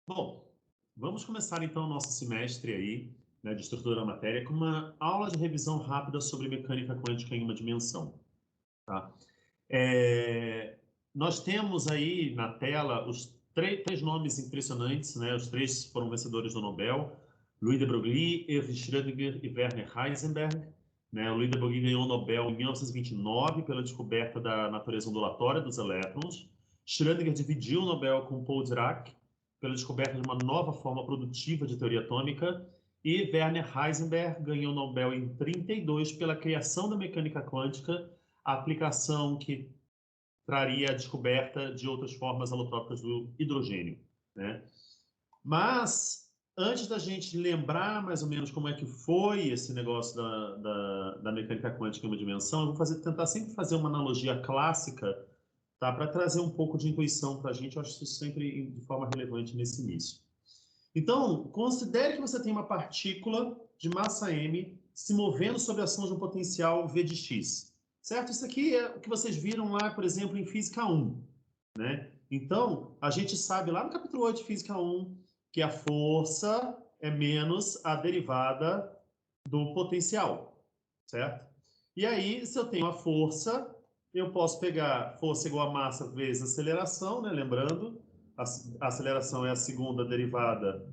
Bom, vamos começar então o nosso semestre aí, né, de estrutura da matéria, com uma aula de revisão rápida sobre mecânica quântica em uma dimensão. Tá? Nós temos aí na tela os três nomes impressionantes, né? Os três foram vencedores do Nobel: Louis de Broglie, Erwin Schrödinger e Werner Heisenberg. Né? O Louis de Broglie ganhou o Nobel em 1929 pela descoberta da natureza ondulatória dos elétrons. Schrödinger dividiu o Nobel com Paul Dirac pela descoberta de uma nova forma produtiva de teoria atômica. E Werner Heisenberg ganhou o Nobel em 1932 pela criação da mecânica quântica, a aplicação que traria a descoberta de outras formas alotrópicas do hidrogênio, né? Mas, antes da gente lembrar mais ou menos como é que foi esse negócio da mecânica quântica em uma dimensão, eu vou tentar sempre fazer uma analogia clássica, tá? Para trazer um pouco de intuição para a gente. Eu acho isso sempre de forma relevante nesse início. Então, considere que você tem uma partícula de massa m se movendo sob a ação de um potencial v de x. Certo? Isso aqui é o que vocês viram lá, por exemplo, em Física 1. Né? Então, a gente sabe lá no capítulo 8 de Física 1 que a força é menos a derivada do potencial. Certo? E aí, se eu tenho a força, eu posso pegar força igual a massa vezes aceleração, né? Lembrando, a aceleração é a segunda derivada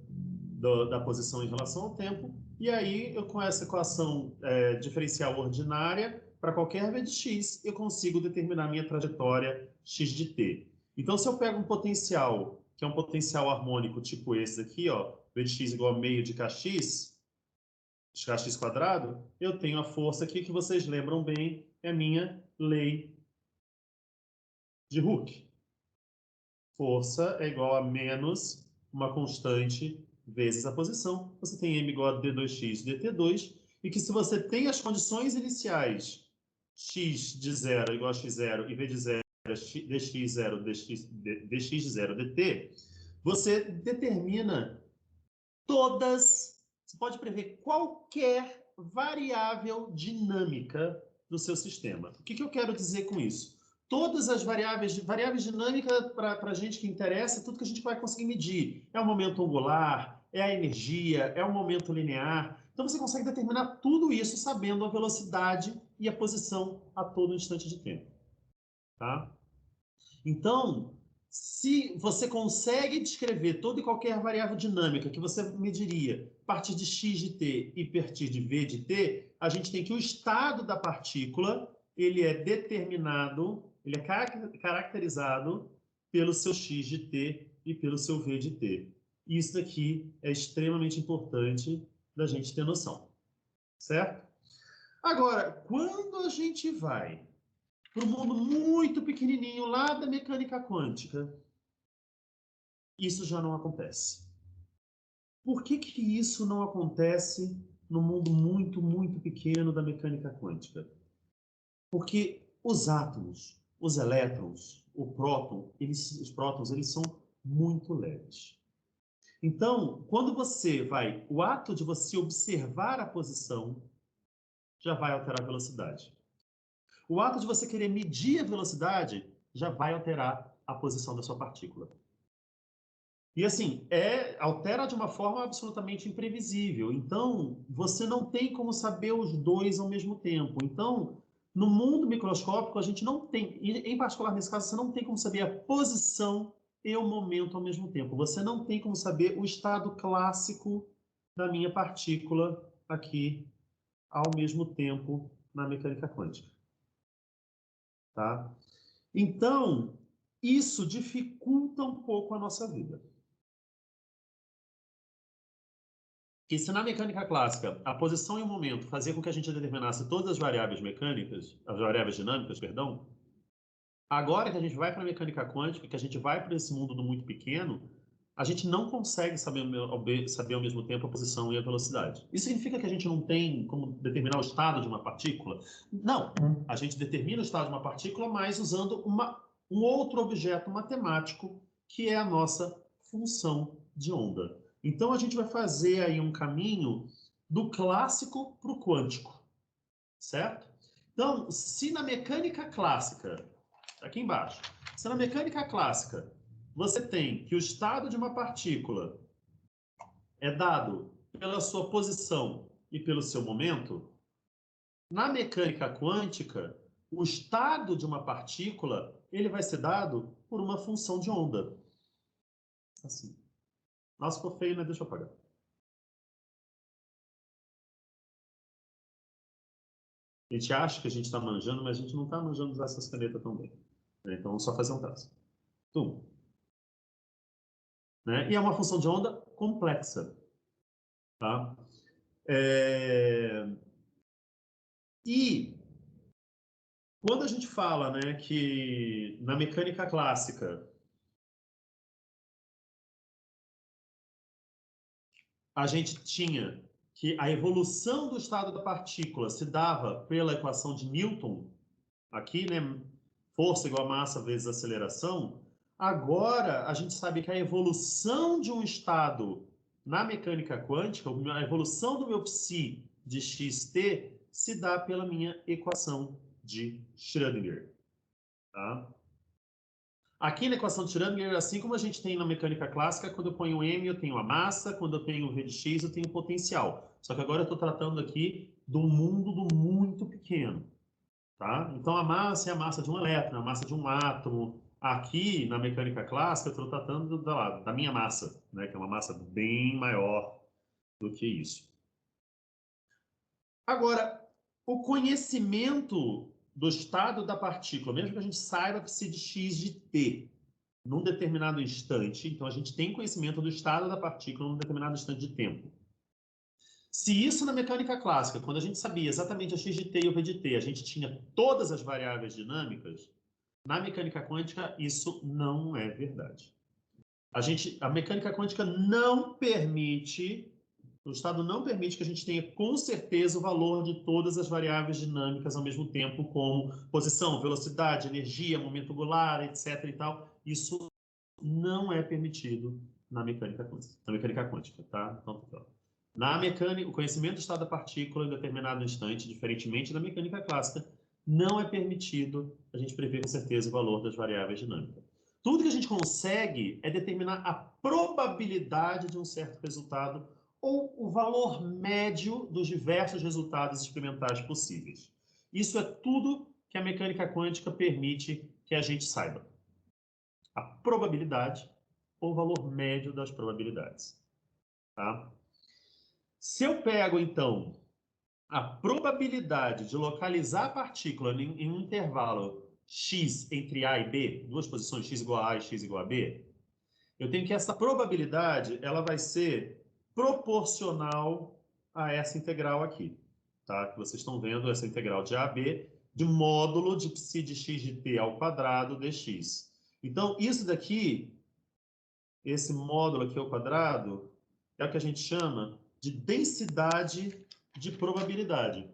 da posição em relação ao tempo, e aí eu com essa equação diferencial ordinária, para qualquer v de x, eu consigo determinar minha trajetória x de t. Então, se eu pego um potencial, que é um potencial harmônico tipo esse aqui, ó, v de x igual a meio de kx, de kx quadrado, eu tenho a força aqui que vocês lembram bem, é a minha lei de Hooke. Força é igual a menos uma constante vezes a posição. Você tem m igual a d2x dt2, e que se você tem as condições iniciais, x de 0 igual a x0 e v de 0 dx0 dx de 0 dt, você determina todas, você pode prever qualquer variável dinâmica do seu sistema. O que eu quero dizer com isso? Todas as variáveis dinâmicas para a gente que interessa, tudo que a gente vai conseguir medir. É o momento angular, é a energia, é o momento linear. Então você consegue determinar tudo isso sabendo a velocidade e a posição a todo instante de tempo. Tá? Então, se você consegue descrever toda e qualquer variável dinâmica que você mediria a partir de x de t e a partir de v de t, a gente tem que o estado da partícula ele é determinado, ele é caracterizado pelo seu x de t e pelo seu v de t. Isso daqui é extremamente importante da gente ter noção, certo? Agora, quando a gente vai para um mundo muito pequenininho lá da mecânica quântica, isso já não acontece. Por que isso não acontece no mundo muito, muito pequeno da mecânica quântica? Porque os átomos, os elétrons, o próton, os prótons, eles são muito leves. Então, quando o ato de você observar a posição já vai alterar a velocidade. O ato de você querer medir a velocidade já vai alterar a posição da sua partícula. E assim, altera de uma forma absolutamente imprevisível. Então, você não tem como saber os dois ao mesmo tempo. Então, no mundo microscópico, a gente não tem, em particular nesse caso, você não tem como saber a posição e o momento ao mesmo tempo. Você não tem como saber o estado clássico da minha partícula aqui ao mesmo tempo na mecânica quântica. Tá? Então, isso dificulta um pouco a nossa vida. Que se na mecânica clássica a posição e o momento fazia com que a gente determinasse todas as variáveis mecânicas, as variáveis dinâmicas, perdão, agora que a gente vai para a mecânica quântica, que a gente vai para esse mundo do muito pequeno, a gente não consegue saber ao mesmo tempo a posição e a velocidade. Isso significa que a gente não tem como determinar o estado de uma partícula? Não. A gente determina o estado de uma partícula, mas usando um outro objeto matemático, que é a nossa função de onda. Então, a gente vai fazer aí um caminho do clássico para o quântico, certo? Então, se na mecânica clássica, aqui embaixo, se na mecânica clássica você tem que o estado de uma partícula é dado pela sua posição e pelo seu momento, na mecânica quântica, o estado de uma partícula ele vai ser dado por uma função de onda. Assim. Nossa, ficou feio, né? Deixa eu apagar. A gente acha que a gente está manjando, mas a gente não está manjando usar essas canetas tão bem. Então, vamos só fazer um traço. Tum. Né? E é uma função de onda complexa. Tá? E quando a gente fala, né, que na mecânica clássica a gente tinha que a evolução do estado da partícula se dava pela equação de Newton, aqui, né, força igual a massa vezes aceleração, agora a gente sabe que a evolução de um estado na mecânica quântica, a evolução do meu psi de xt se dá pela minha equação de Schrödinger. Tá? Aqui na equação de Schrödinger, assim como a gente tem na mecânica clássica, quando eu ponho m, eu tenho a massa, quando eu tenho v de x, eu tenho o potencial. Só que agora eu estou tratando aqui do mundo do muito pequeno. Tá? Então, a massa é a massa de um elétron, a massa de um átomo. Aqui, na mecânica clássica, eu estou tratando da minha massa, né? Que é uma massa bem maior do que isso. Agora, o conhecimento do estado da partícula, mesmo que a gente saiba que se de x de t num determinado instante, então a gente tem conhecimento do estado da partícula num determinado instante de tempo. Se isso na mecânica clássica, quando a gente sabia exatamente a x de t e o v de t, a gente tinha todas as variáveis dinâmicas, na mecânica quântica isso não é verdade. A mecânica quântica não permite, o estado não permite que a gente tenha com certeza o valor de todas as variáveis dinâmicas ao mesmo tempo, como posição, velocidade, energia, momento angular, etc. e tal. Isso não é permitido na mecânica quântica, tá? Então, na mecânica, o conhecimento do estado da partícula em determinado instante, diferentemente da mecânica clássica, não é permitido a gente prever com certeza o valor das variáveis dinâmicas. Tudo que a gente consegue é determinar a probabilidade de um certo resultado ou o valor médio dos diversos resultados experimentais possíveis. Isso é tudo que a mecânica quântica permite que a gente saiba. A probabilidade ou o valor médio das probabilidades. Tá? Se eu pego, então, a probabilidade de localizar a partícula em um intervalo x entre A e B, duas posições x igual a A e x igual a B, eu tenho que essa probabilidade ela vai ser proporcional a essa integral aqui. Tá? Que vocês estão vendo essa integral de A a B de módulo de psi de x de t ao quadrado dx. Então, isso daqui, esse módulo aqui ao quadrado, é o que a gente chama de densidade de probabilidade.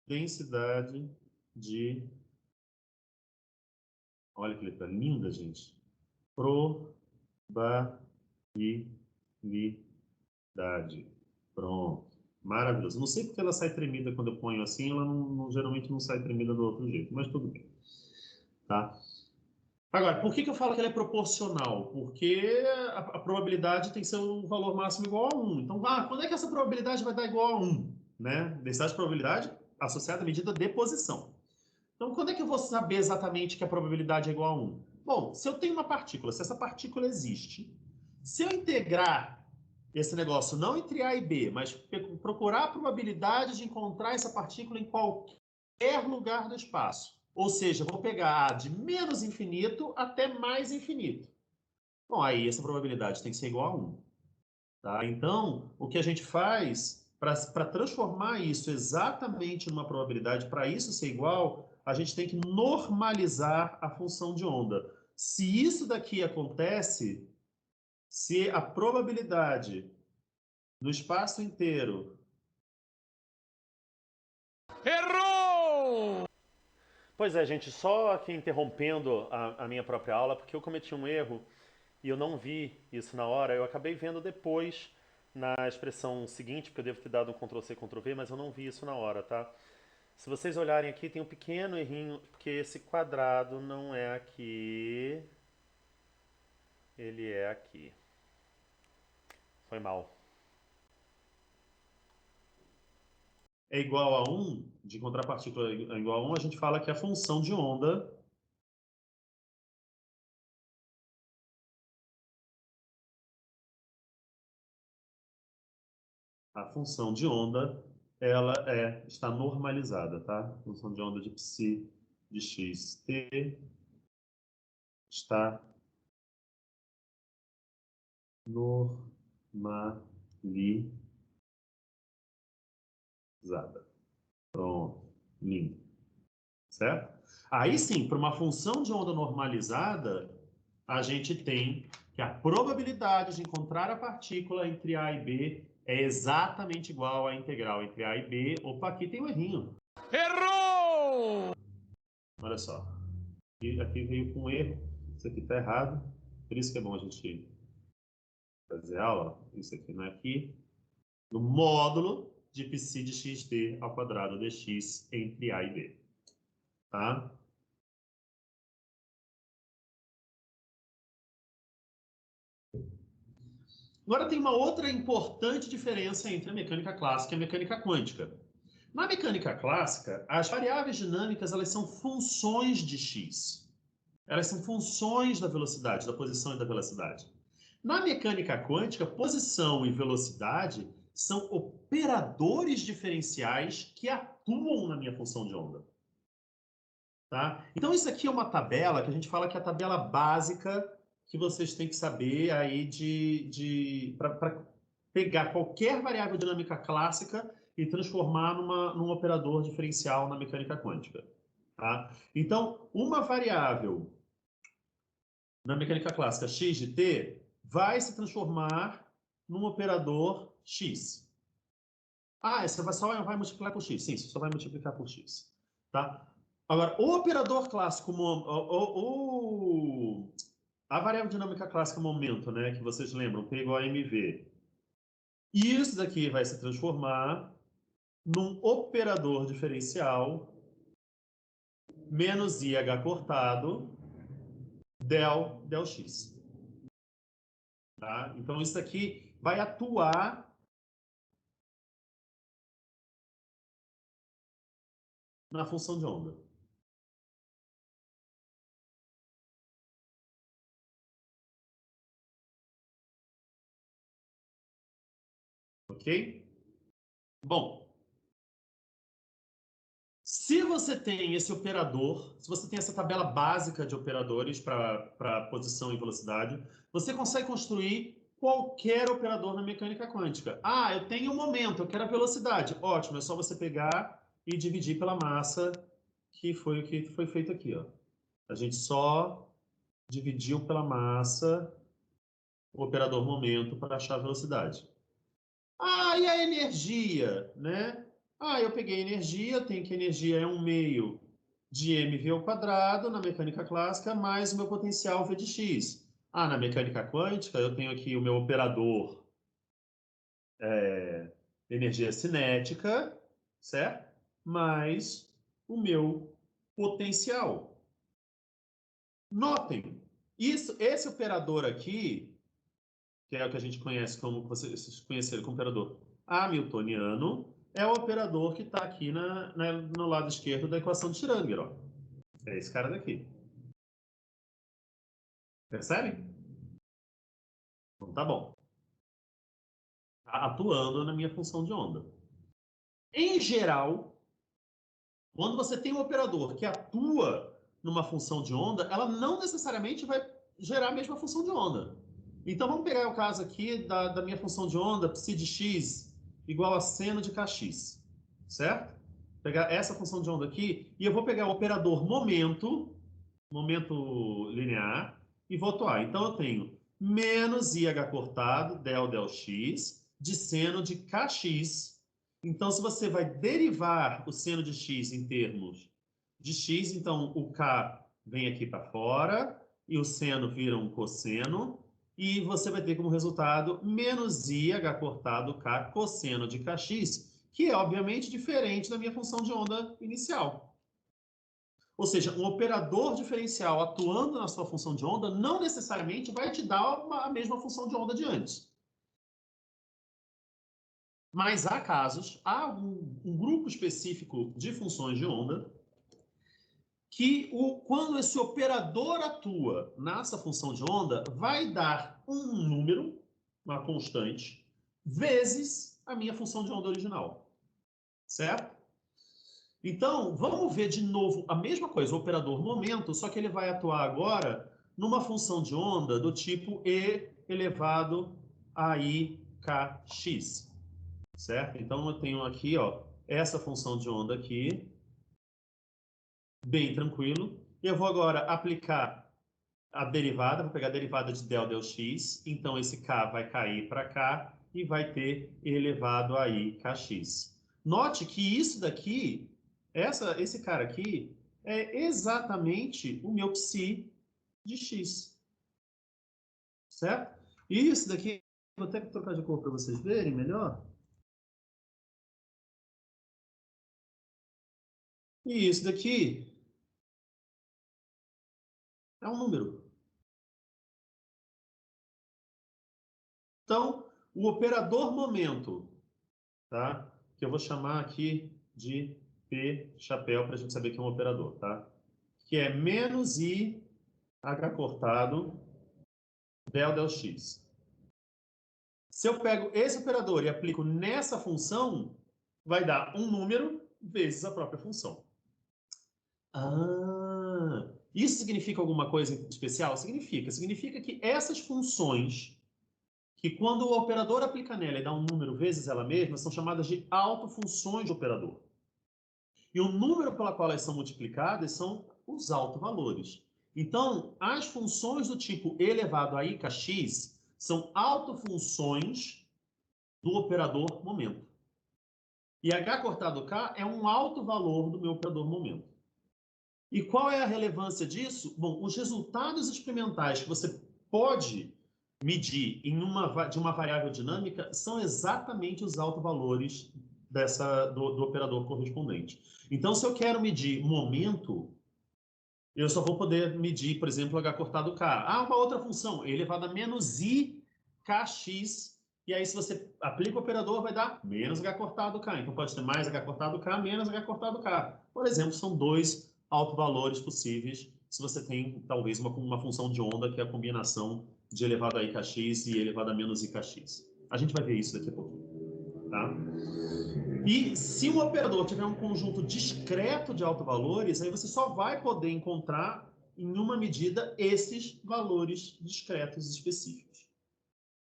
Densidade de... Olha que letra linda, gente. Probabilidade. Pronto. Maravilhoso. Não sei porque ela sai tremida quando eu ponho assim, ela geralmente não sai tremida do outro jeito, mas tudo bem. Tá? Agora, por que eu falo que ela é proporcional? Porque a probabilidade tem que ser um valor máximo igual a 1. Então, quando é que essa probabilidade vai dar igual a 1? Né? Densidade de probabilidade associada à medida de posição. Então, quando é que eu vou saber exatamente que a probabilidade é igual a 1? Bom, se eu tenho uma partícula, se essa partícula existe, se eu integrar esse negócio não entre A e B, mas procurar a probabilidade de encontrar essa partícula em qualquer lugar do espaço, ou seja, vou pegar A de menos infinito até mais infinito. Bom, aí essa probabilidade tem que ser igual a 1. Tá? Então, o que a gente faz para transformar isso exatamente numa probabilidade, para isso ser igual, a gente tem que normalizar a função de onda. Se isso daqui acontece, se a probabilidade no espaço inteiro... Errou! Pois é, gente, só aqui interrompendo a minha própria aula, porque eu cometi um erro e eu não vi isso na hora, eu acabei vendo depois na expressão seguinte, porque eu devo ter dado um Ctrl+C, Ctrl+V, mas eu não vi isso na hora, tá? Se vocês olharem aqui, tem um pequeno errinho, porque esse quadrado não é aqui, ele é aqui. Foi mal. É igual a 1, de contrapartícula é igual a 1, a gente fala que a função de onda ela está normalizada, tá? A função de onda de psi de xt está normalizada. Pronto, lindo, certo? Aí sim, para uma função de onda normalizada, a gente tem que a probabilidade de encontrar a partícula entre A e B é exatamente igual à integral entre A e B. Opa, aqui tem um errinho. Errou! Olha só. E aqui veio com um erro. Isso aqui está errado. Por isso que é bom a gente fazer aula. Isso aqui não é aqui. No módulo de psi de xt ao quadrado dx entre A e B. Tá? Agora tem uma outra importante diferença entre a mecânica clássica e a mecânica quântica. Na mecânica clássica, as variáveis dinâmicas elas são funções de x. Elas são funções da velocidade, da posição e da velocidade. Na mecânica quântica, posição e velocidade são operadores diferenciais que atuam na minha função de onda. Tá? Então, isso aqui é uma tabela que a gente fala que é a tabela básica que vocês têm que saber aí para pegar qualquer variável dinâmica clássica e transformar num operador diferencial na mecânica quântica. Tá? Então, uma variável na mecânica clássica x de t vai se transformar num operador x. Ah, você só vai multiplicar por x. Sim, você só vai multiplicar por x. Tá? Agora, o operador clássico, a variável dinâmica clássica momento, né, que vocês lembram, P igual a mv, isso daqui vai se transformar num operador diferencial menos IH cortado del x. Tá? Então, isso daqui vai atuar na função de onda. Ok? Bom, se você tem esse operador, se você tem essa tabela básica de operadores para posição e velocidade, você consegue construir qualquer operador na mecânica quântica. Ah, eu tenho um momento, eu quero a velocidade. Ótimo, é só você pegar e dividir pela massa, que foi o que foi feito aqui. Ó. A gente só dividiu pela massa o operador momento para achar a velocidade. Ah, e a energia, né? Ah, eu peguei energia, tenho que energia é 1/2 de mv ao quadrado na mecânica clássica, mais o meu potencial v de x. Ah, na mecânica quântica, eu tenho aqui o meu operador energia cinética, certo? Mais o meu potencial. Notem, esse operador aqui, que é o que a gente conhece como, vocês conheceram como operador hamiltoniano, é o operador que está aqui no lado esquerdo da equação de Schrödinger. Ó. É esse cara daqui. Percebe? Então tá bom. Tá atuando na minha função de onda. Em geral, quando você tem um operador que atua numa função de onda, ela não necessariamente vai gerar a mesma função de onda. Então vamos pegar o caso aqui da minha função de onda, psi de x igual a seno de kx, certo? Pegar essa função de onda aqui e eu vou pegar o operador momento, momento linear, e vou atuar. Então eu tenho menos IH cortado, del x, de seno de kx. Então, se você vai derivar o seno de x em termos de x, então o k vem aqui para fora e o seno vira um cosseno. e você vai ter como resultado menos I h cortado K cosseno de Kx, que é obviamente diferente da minha função de onda inicial. Ou seja, um operador diferencial atuando na sua função de onda não necessariamente vai te dar a mesma função de onda de antes. Mas há casos, há um grupo específico de funções de onda que quando esse operador atua nessa função de onda, vai dar um número, uma constante, vezes a minha função de onda original. Certo? Então, vamos ver de novo a mesma coisa, o operador momento, só que ele vai atuar agora numa função de onda do tipo E elevado a IKX. Certo? Então, eu tenho aqui, ó, essa função de onda aqui, bem tranquilo. Eu vou agora aplicar a derivada, vou pegar a derivada de del x, então esse k vai cair para cá e vai ter e elevado a i kx. Note que isso daqui, esse cara aqui, é exatamente o meu psi de x, certo? E isso daqui, vou até trocar de cor para vocês verem melhor. E isso daqui é um número. Então, o operador momento, tá? Que eu vou chamar aqui de P chapéu para a gente saber que é um operador, tá? Que é menos I H cortado del x. Se eu pego esse operador e aplico nessa função, vai dar um número vezes a própria função. Ah, isso significa alguma coisa especial? Significa. Significa que essas funções, que quando o operador aplica nela e dá um número vezes ela mesma, são chamadas de autofunções de operador. E o número pela qual elas são multiplicadas são os autovalores. Então, as funções do tipo elevado a IKX são autofunções do operador momento. E H cortado K é um autovalor do meu operador momento. E qual é a relevância disso? Bom, os resultados experimentais que você pode medir de uma variável dinâmica são exatamente os autovalores do operador correspondente. Então, se eu quero medir momento, eu só vou poder medir, por exemplo, H cortado K. Ah, uma outra função, elevado a menos I kx. E aí, se você aplica o operador, vai dar menos H cortado K. Então, pode ter mais H cortado K, menos H cortado K. Por exemplo, são dois autovalores possíveis se você tem, talvez, uma função de onda que é a combinação de elevado a IKX e elevado a menos IKX. A gente vai ver isso daqui a pouquinho, tá? E se um operador tiver um conjunto discreto de autovalores, aí você só vai poder encontrar, em uma medida, esses valores discretos específicos,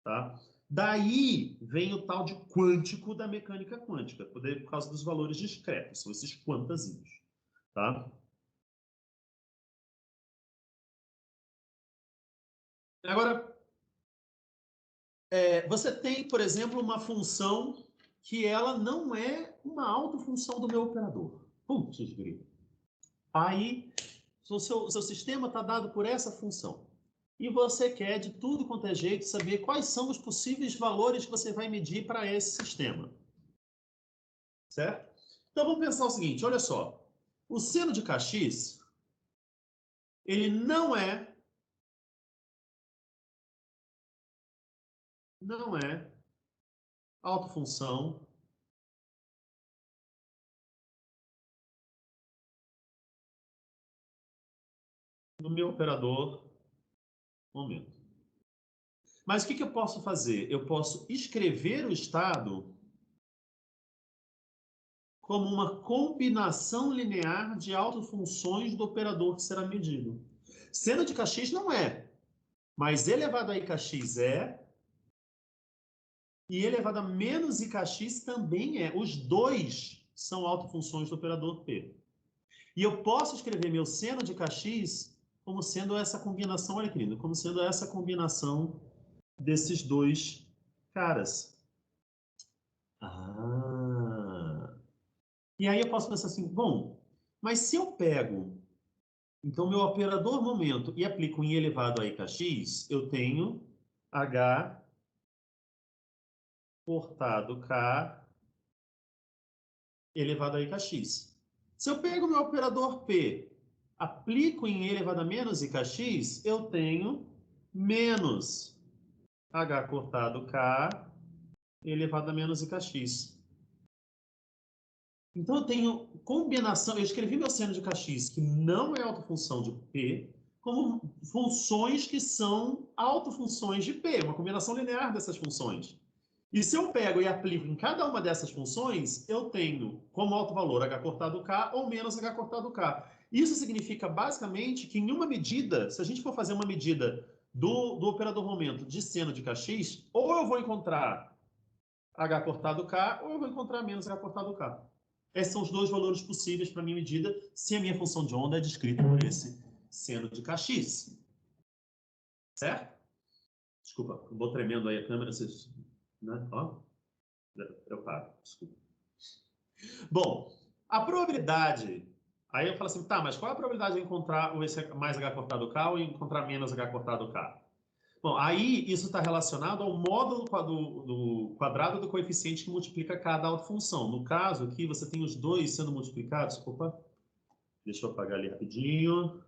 tá? Daí vem o tal de quântico da mecânica quântica, por causa dos valores discretos, são esses quantazinhos, tá? Agora, você tem, por exemplo, uma função que ela não é uma autofunção do meu operador. Putz, grilo. Aí, o seu sistema está dado por essa função. E você quer, de tudo quanto é jeito, saber quais são os possíveis valores que você vai medir para esse sistema. Certo? Então, vamos pensar o seguinte, olha só. O seno de Kx, ele não é autofunção do meu operador momento. Mas o que eu posso fazer? Eu posso escrever o estado como uma combinação linear de autofunções do operador que será medido. Seno de Kx não é, mas elevado a IKX é, e elevado a menos IKX também é. Os dois são autofunções do operador P. E eu posso escrever meu seno de Kx como sendo essa combinação, olha que lindo, como sendo essa combinação desses dois caras. Ah. E aí eu posso pensar assim, bom, mas se eu pego, então, meu operador momento e aplico em elevado a IKX, eu tenho H cortado K elevado a IKX. Se eu pego meu operador P, aplico em E elevado a menos IKX, eu tenho menos H cortado K elevado a menos IKX. Então eu tenho combinação, eu escrevi meu seno de Kx, que não é autofunção de P, como funções que são autofunções de P, uma combinação linear dessas funções. E se eu pego e aplico em cada uma dessas funções, eu tenho como autovalor H cortado K ou menos H cortado K. Isso significa basicamente que em uma medida, se a gente for fazer uma medida do operador momento de seno de Kx, ou eu vou encontrar H cortado K, ou eu vou encontrar menos H cortado K. Esses são os dois valores possíveis para a minha medida, se a minha função de onda é descrita por esse seno de Kx. Certo? Desculpa, eu vou tremendo aí a câmera, vocês... Né? Ó, eu paro, desculpa. Bom, a probabilidade... Aí eu falo assim, tá, mas qual é a probabilidade de encontrar esse mais H cortado K ou encontrar menos H cortado K? Bom, aí isso está relacionado ao módulo do quadrado do coeficiente que multiplica cada autofunção. No caso aqui, você tem os dois sendo multiplicados. Opa, deixa eu apagar ali rapidinho.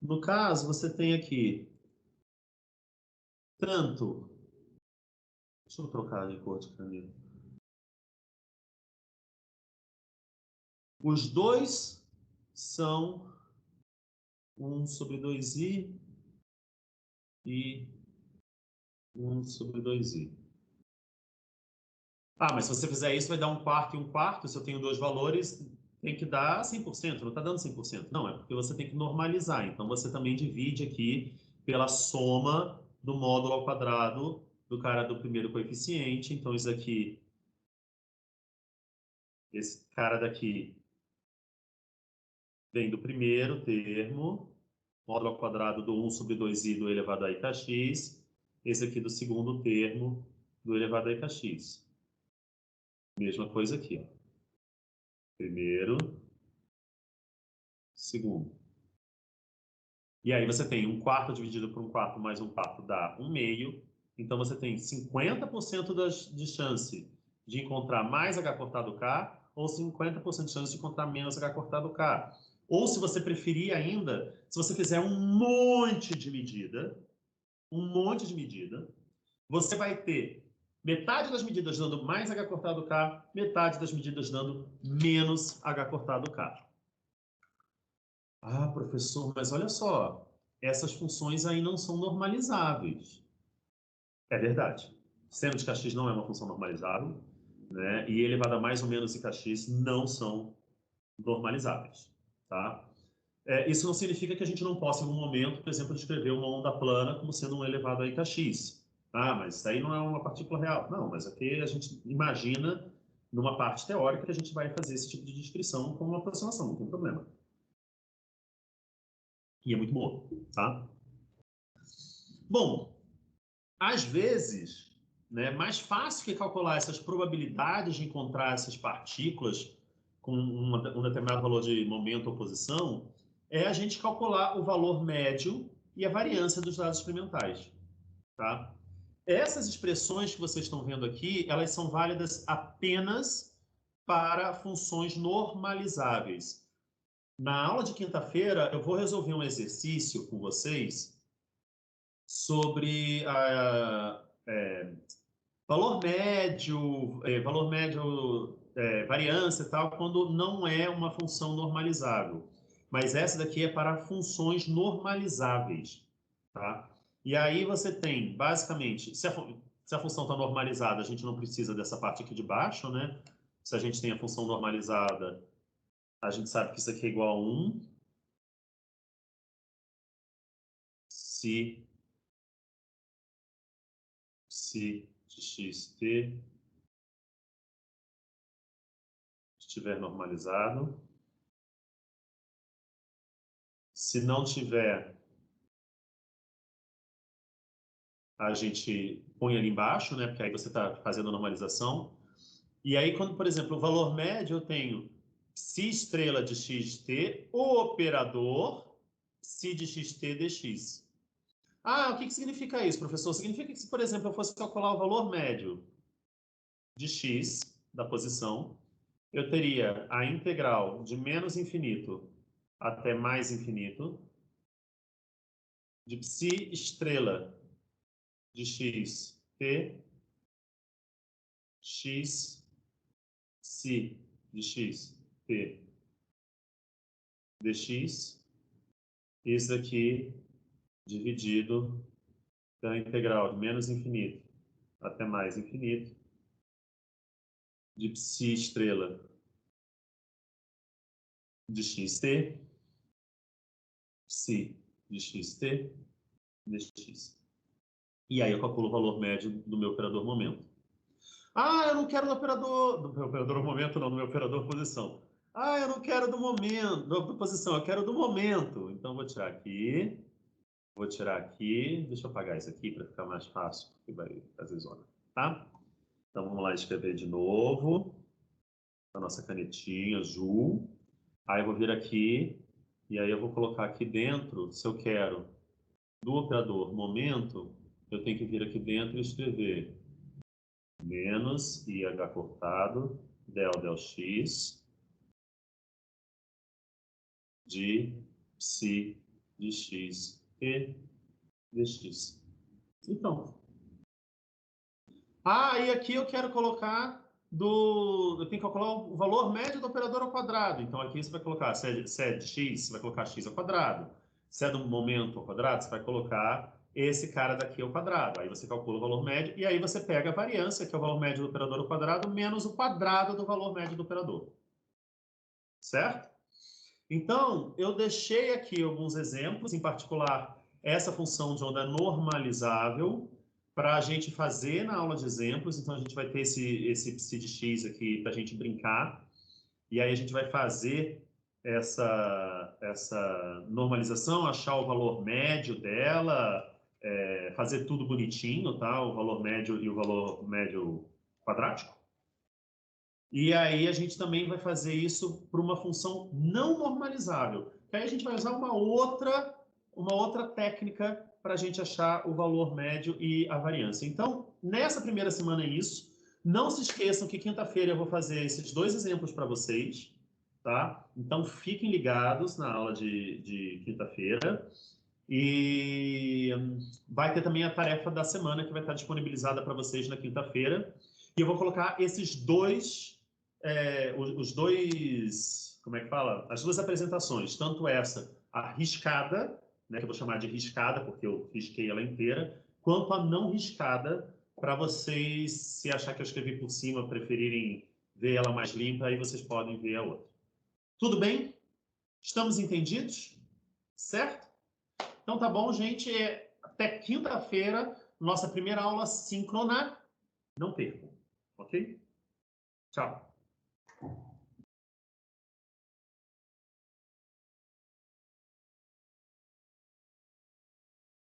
No caso, você tem aqui tanto... Deixa eu trocar de cor de caneta. Os dois são 1 sobre 2i e 1 sobre 2i. Ah, mas se você fizer isso, vai dar 1/4 e 1/4. Se eu tenho dois valores, tem que dar 100%. Não está dando 100%. Não, é porque você tem que normalizar. Então, você também divide aqui pela soma do módulo ao quadrado do cara do primeiro coeficiente. Então, isso aqui, esse cara daqui vem do primeiro termo, módulo ao quadrado do 1 sobre 2i do elevado a IKX. Esse aqui do segundo termo do elevado a IKX. Mesma coisa aqui, ó. Primeiro, segundo. E aí você tem 1/4 dividido por 1/4 mais 1/4 dá 1/2. Então você tem 50% de chance de encontrar mais H cortado K ou 50% de chance de encontrar menos H cortado K. Ou se você preferir ainda, se você fizer um monte de medida, você vai ter metade das medidas dando mais H cortado K, metade das medidas dando menos H cortado K. Ah, professor, mas olha só, essas funções aí não são normalizáveis. É verdade. Seno de Kx não é uma função normalizável, né? E elevado a mais ou menos Kx não são normalizáveis, tá? Isso não significa que a gente não possa, em algum momento, por exemplo, descrever uma onda plana como sendo um elevado a Kx. Ah, mas isso aí não é uma partícula real. Não, mas aqui a gente imagina, numa parte teórica, que a gente vai fazer esse tipo de descrição com uma aproximação, não tem problema. E é muito boa, tá? Bom, às vezes, né, mais fácil que calcular essas probabilidades de encontrar essas partículas com um determinado valor de momento ou posição é a gente calcular o valor médio e a variância dos dados experimentais, tá? Essas expressões que vocês estão vendo aqui, elas são válidas apenas para funções normalizáveis. Na aula de quinta-feira, eu vou resolver um exercício com vocês sobre valor médio, variância e tal, quando não é uma função normalizável. Mas essa daqui é para funções normalizáveis, tá? E aí você tem, basicamente, se a função está normalizada, a gente não precisa dessa parte aqui de baixo, né? Se a gente tem a função normalizada, a gente sabe que isso aqui é igual a 1. Se de xt estiver normalizado. Se não tiver, a gente põe ali embaixo, né? Porque aí você está fazendo a normalização. E aí, quando, por exemplo, o valor médio, eu tenho psi estrela de xt, o operador, psi de xt dx. Ah, o que significa isso, professor? Significa que se, por exemplo, eu fosse calcular o valor médio de x da posição, eu teria a integral de menos infinito até mais infinito de psi estrela de x t x psi de x t dx, isso aqui dividido pela integral de menos infinito até mais infinito de psi estrela de xt, psi de xt dx. E aí eu calculo o valor médio do meu operador momento. Ah, eu não quero do meu operador momento, não, do meu operador posição. Ah, eu não quero do momento, da posição, eu quero do momento. Então vou tirar aqui, deixa eu apagar isso aqui para ficar mais fácil, porque vai fazer zona, tá? Então vamos lá escrever de novo, a nossa canetinha azul. Aí eu vou vir aqui, e aí eu vou colocar aqui dentro, se eu quero do operador momento, eu tenho que vir aqui dentro e escrever menos IH cortado, del x, de psi de x e dx. Então, e aqui eu quero colocar eu tenho que calcular o valor médio do operador ao quadrado. Então aqui você vai colocar, se é de x, você vai colocar x ao quadrado. Se é do momento ao quadrado, você vai colocar esse cara daqui ao quadrado. Aí você calcula o valor médio e aí você pega a variância, que é o valor médio do operador ao quadrado, menos o quadrado do valor médio do operador. Certo? Então, eu deixei aqui alguns exemplos, em particular essa função de onda normalizável, para a gente fazer na aula de exemplos. Então, a gente vai ter esse psi de x aqui para a gente brincar. E aí a gente vai fazer essa normalização, achar o valor médio dela, fazer tudo bonitinho, tá? O valor médio e o valor médio quadrático. E aí a gente também vai fazer isso para uma função não normalizável. Que aí a gente vai usar uma outra técnica para a gente achar o valor médio e a variância. Então, nessa primeira semana é isso. Não se esqueçam que quinta-feira eu vou fazer esses dois exemplos para vocês, tá? Então, fiquem ligados na aula de quinta-feira. E vai ter também a tarefa da semana que vai estar disponibilizada para vocês na quinta-feira. E eu vou colocar esses dois os dois, como é que fala? As duas apresentações, tanto essa, a riscada, né, que eu vou chamar de riscada, porque eu risquei ela inteira, quanto a não riscada, para vocês, se achar que eu escrevi por cima, preferirem ver ela mais limpa, aí vocês podem ver a outra. Tudo bem? Estamos entendidos? Certo? Então tá bom, gente. Até quinta-feira, nossa primeira aula síncrona. Não percam, ok? Tchau.